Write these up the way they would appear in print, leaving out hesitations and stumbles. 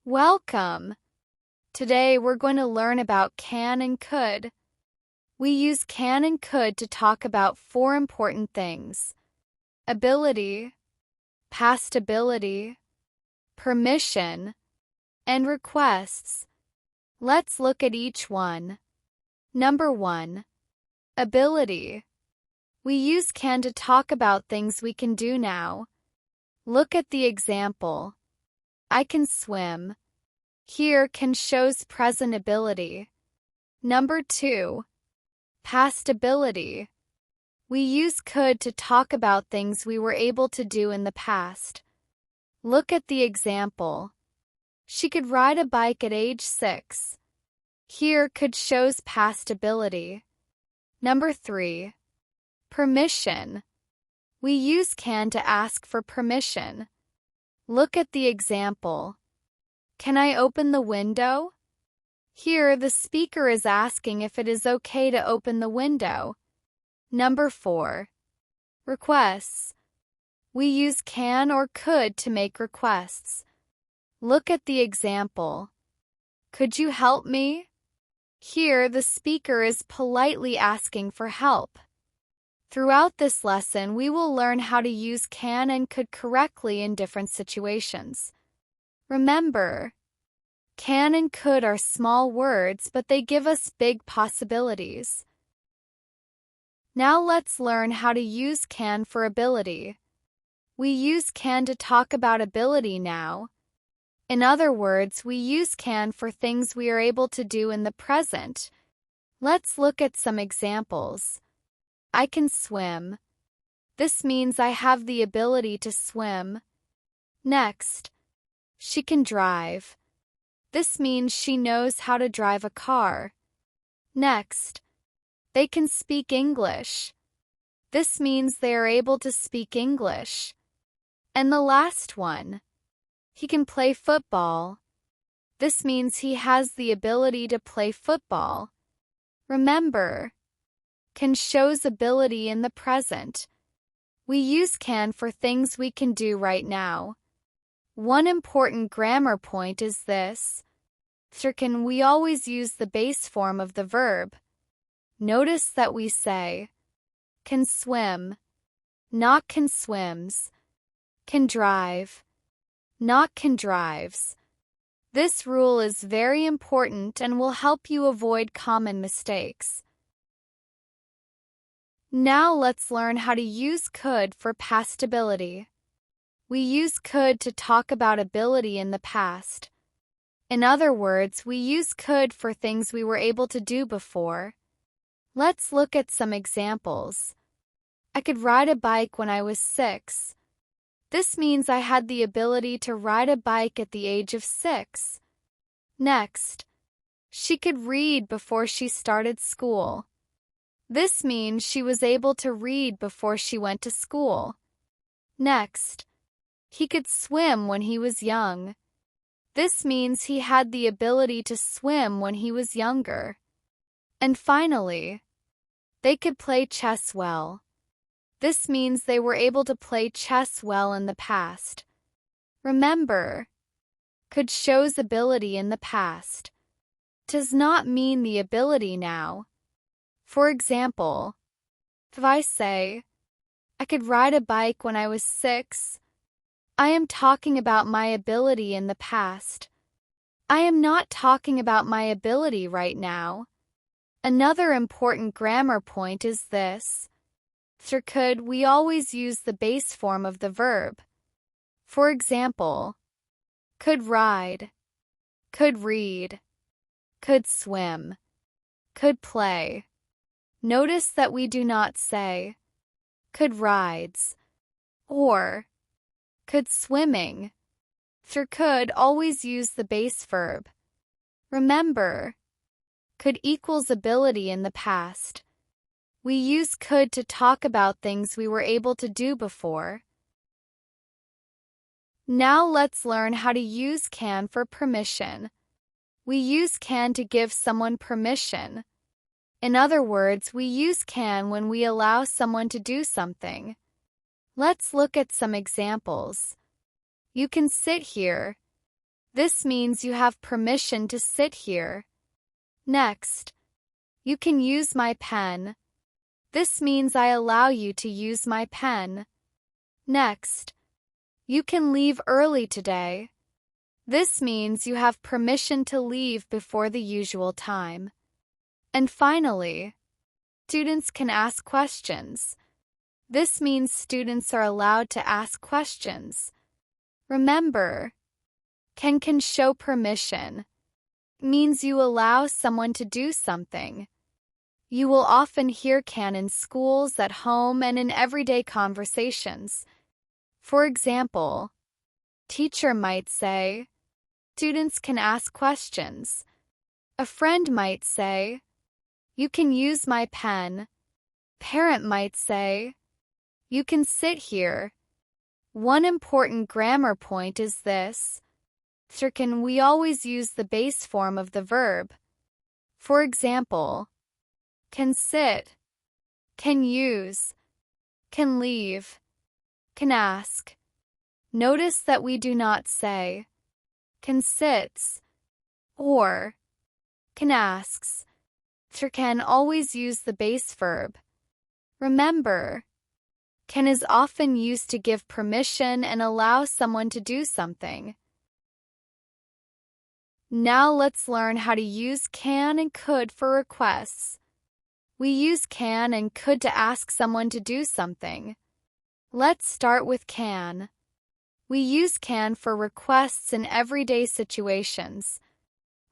Welcome! Today we're going to learn about can and could. We use can and could to talk about four important things: ability, past ability, permission, and requests. Let's look at each one. Number 1. Ability. We use can to talk about things we can do now. Look at the example. I can swim. Here can shows present ability. Number 2. Past ability. We use could to talk about things we were able to do in the past. Look at the example. She could ride a bike at age 6. Here could shows past ability. Number 3. Permission. We use can to ask for permission. Look at the example. Can I open the window? Here the speaker is asking if it is okay to open the window. Number 4. Requests. We use can or could to make requests. Look at the example. Could you help me? Here the speaker is politely asking for help. Throughout this lesson, we will learn how to use can and could correctly in different situations. Remember, can and could are small words, but they give us big possibilities. Now let's learn how to use can for ability. We use can to talk about ability now. In other words, we use can for things we are able to do in the present. Let's look at some examples. I can swim. This means I have the ability to swim. Next, she can drive. This means she knows how to drive a car. Next, they can speak English. This means they are able to speak English. And the last one, he can play football. This means he has the ability to play football. Remember, can shows ability in the present. We use can for things we can do right now. One important grammar point is this. For can, we always use the base form of the verb. Notice that we say can swim, not can swims, can drive, not can drives. This rule is very important and will help you avoid common mistakes. Now let's learn how to use could for past ability. We use could to talk about ability in the past. In other words, we use could for things we were able to do before. Let's look at some examples. I could ride a bike when I was 6. This means I had the ability to ride a bike at the age of 6. Next, she could read before she started school. This means she was able to read before she went to school. Next, he could swim when he was young. This means he had the ability to swim when he was younger. And finally, they could play chess well. This means they were able to play chess well in the past. Remember, could shows ability in the past. Does not mean the ability now. For example, if I say, I could ride a bike when I was 6, I am talking about my ability in the past. I am not talking about my ability right now. Another important grammar point is this. For could, we always use the base form of the verb. For example, could ride, could read, could swim, could play. Notice that we do not say, could rides, or could swimming. For could, always use the base verb. Remember, could equals ability in the past. We use could to talk about things we were able to do before. Now let's learn how to use can for permission. We use can to give someone permission. In other words, we use can when we allow someone to do something. Let's look at some examples. You can sit here. This means you have permission to sit here. Next, you can use my pen. This means I allow you to use my pen. Next, you can leave early today. This means you have permission to leave before the usual time. And finally, students can ask questions. This means students are allowed to ask questions. Remember, can show permission. Means you allow someone to do something. You will often hear can in schools, at home, and in everyday conversations. For example, teacher might say, students can ask questions. A friend might say, you can use my pen. Parent might say, you can sit here. One important grammar point is this. For can, we always use the base form of the verb. For example, can sit, can use, can leave, can ask. Notice that we do not say can sits or can asks. For can always use the base verb. Remember, can is often used to give permission and allow someone to do something. Now let's learn how to use can and could for requests. We use can and could to ask someone to do something. Let's start with can. We use can for requests in everyday situations.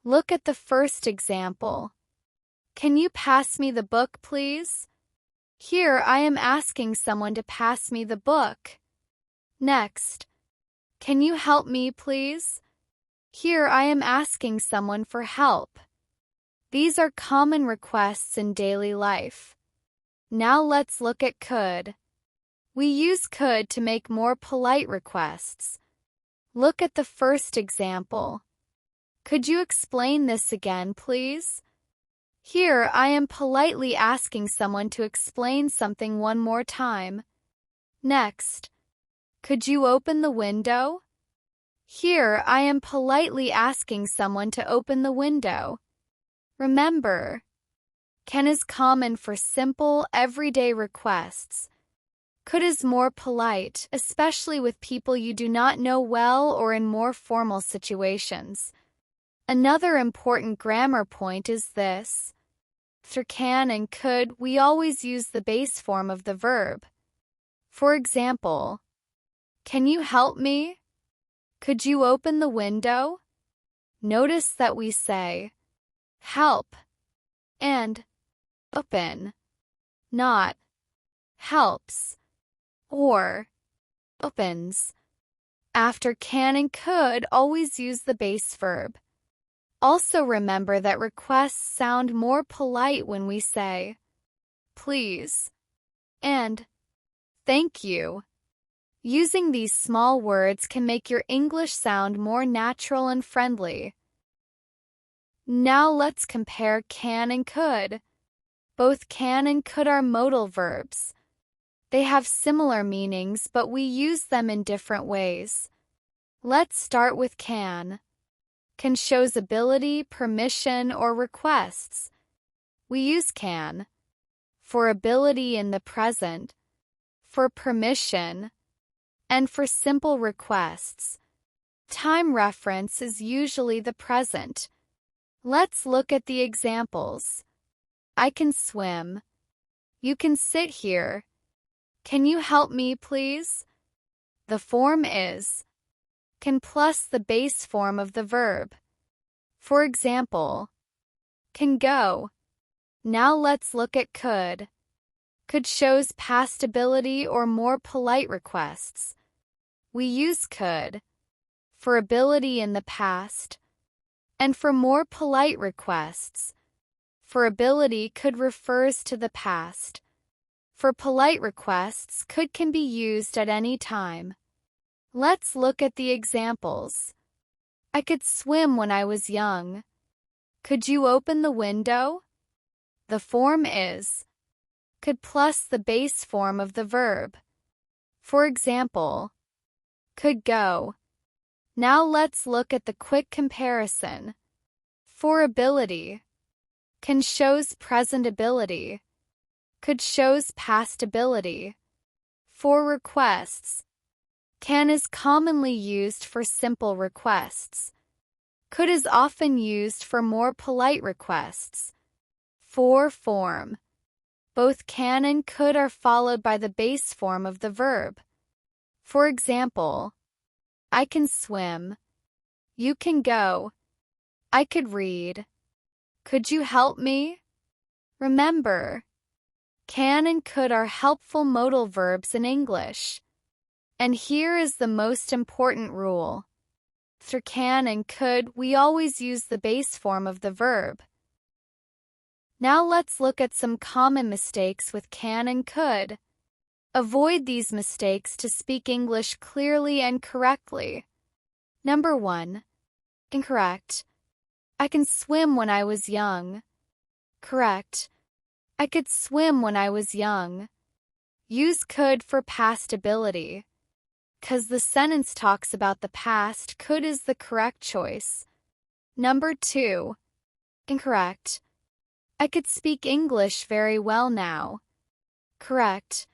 Look at the first example. Can you pass me the book, please? Here I am asking someone to pass me the book. Next, can you help me, please? Here I am asking someone for help. These are common requests in daily life. Now let's look at could. We use could to make more polite requests. Look at the first example. Could you explain this again, please? Here I am politely asking someone to explain something one more time. Next, could you open the window? Here I am politely asking someone to open the window. Remember, can is common for simple, everyday requests. Could is more polite, especially with people you do not know well or in more formal situations. Another important grammar point is this. For can and could, we always use the base form of the verb. For example, can you help me? Could you open the window? Notice that we say help and open, not helps or opens. After can and could, always use the base verb. Also remember that requests sound more polite when we say please and thank you. Using these small words can make your English sound more natural and friendly. Now let's compare can and could. Both can and could are modal verbs. They have similar meanings, but we use them in different ways. Let's start with can. Can shows ability, permission, or requests. We use can for ability in the present, for permission, and for simple requests. Time reference is usually the present. Let's look at the examples. I can swim. You can sit here. Can you help me, please? The form is can plus the base form of the verb. For example, can go. Now let's look at could. Could shows past ability or more polite requests. We use could for ability in the past and for more polite requests. For ability, could refers to the past. For polite requests, could can be used at any time. Let's look at the examples. I could swim when I was young. Could you open the window? The form is could plus the base form of the verb. For example, could go. Now let's look at the quick comparison. For ability, can shows present ability, could shows past ability. For requests, can is commonly used for simple requests. Could is often used for more polite requests. For form, both can and could are followed by the base form of the verb. For example, I can swim. You can go. I could read. Could you help me? Remember, can and could are helpful modal verbs in English. And here is the most important rule. For can and could, we always use the base form of the verb. Now let's look at some common mistakes with can and could. Avoid these mistakes to speak English clearly and correctly. Number 1. Incorrect. I can swim when I was young. Correct. I could swim when I was young. Use could for past ability. 'Cause the sentence talks about the past, could is the correct choice. Number 2. Incorrect. I could speak English very well now. Correct.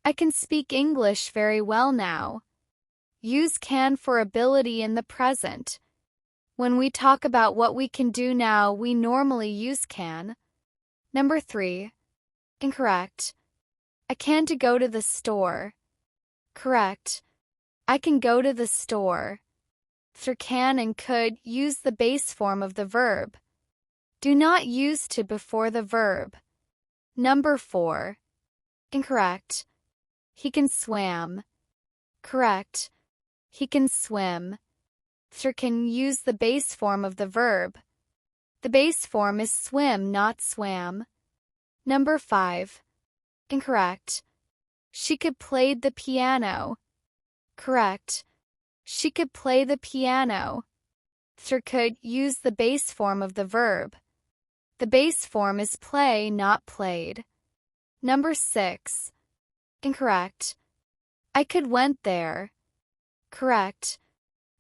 I can speak English very well now. Use can for ability in the present. When we talk about what we can do now, we normally use can. Number 3. Incorrect. I can to go to the store. Correct. I can go to the store. For can and could, use the base form of the verb. Do not use to before the verb. Number 4. Incorrect. He can swim. Correct. He can swim. For can, use the base form of the verb. The base form is swim, not swam. Number 5. Incorrect. She could play the piano. Correct. She could play the piano. For could, use the base form of the verb. The base form is play, not played. Number 6. Incorrect. I could went there. Correct.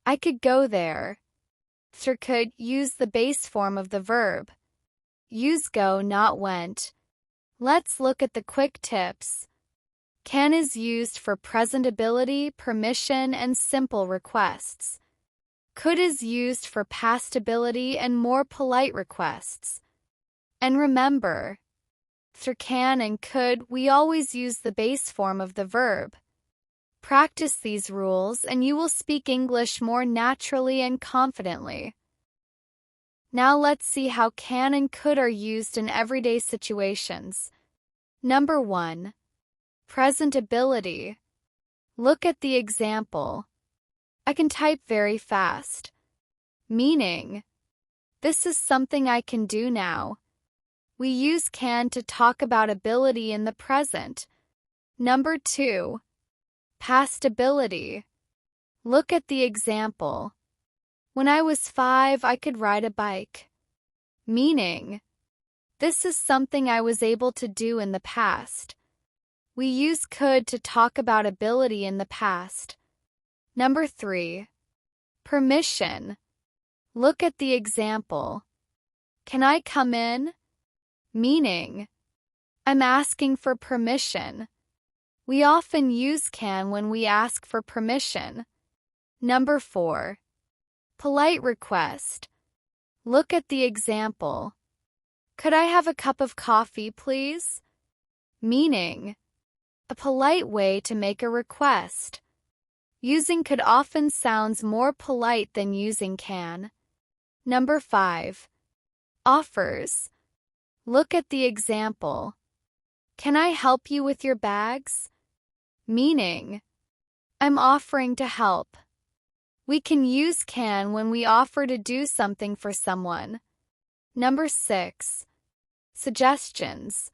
I could go there. For could, use the base form of the verb. Use go, not went. Let's look at the quick tips. Can is used for present ability, permission, and simple requests. Could is used for past ability and more polite requests. And remember, for can and could, we always use the base form of the verb. Practice these rules and you will speak English more naturally and confidently. Now let's see how can and could are used in everyday situations. Number 1. Present ability. Look at the example. I can type very fast. Meaning, this is something I can do now. We use can to talk about ability in the present. Number 2. Past ability. Look at the example. When I was 5, I could ride a bike. Meaning, this is something I was able to do in the past. We use could to talk about ability in the past. Number 3. Permission. Look at the example. Can I come in? Meaning, I'm asking for permission. We often use can when we ask for permission. Number 4. Polite request. Look at the example. Could I have a cup of coffee, please? Meaning, a polite way to make a request. Using could often sounds more polite than using can. Number 5. Offers. Look at the example. Can I help you with your bags? Meaning, I'm offering to help. We can use can when we offer to do something for someone. Number 6. Suggestions.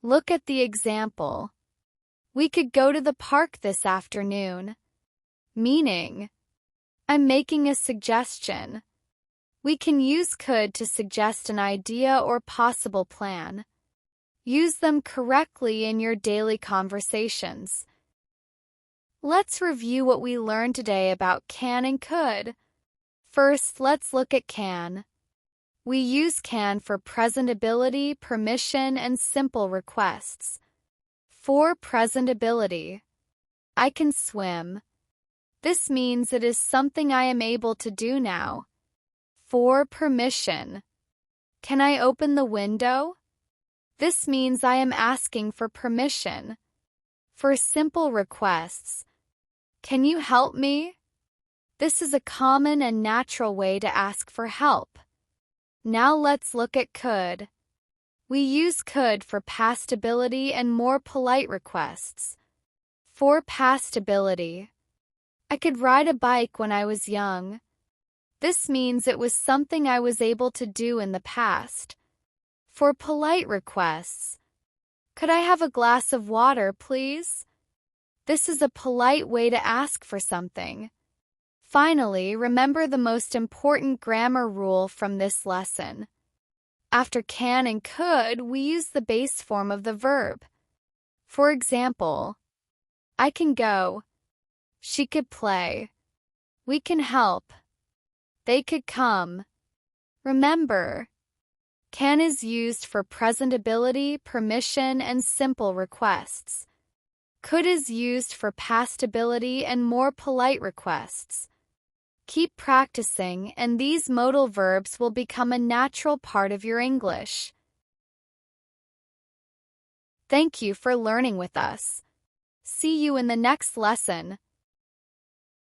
Look at the example. We could go to the park this afternoon. Meaning, I'm making a suggestion. We can use could to suggest an idea or possible plan. Use them correctly in your daily conversations. Let's review what we learned today about can and could. First, let's look at can. We use can for presentability, permission, and simple requests. For presentability, I can swim. This means it is something I am able to do now. For permission, can I open the window? This means I am asking for permission. For simple requests, can you help me? This is a common and natural way to ask for help. Now let's look at could. We use could for pastability and more polite requests. For pastability, I could ride a bike when I was young. This means it was something I was able to do in the past. For polite requests, could I have a glass of water, please? This is a polite way to ask for something. Finally, remember the most important grammar rule from this lesson. After can and could, we use the base form of the verb. For example, I can go. She could play. We can help. They could come. Remember, can is used for presentability, permission, and simple requests. Could is used for pastability and more polite requests. Keep practicing, and these modal verbs will become a natural part of your English. Thank you for learning with us. See you in the next lesson.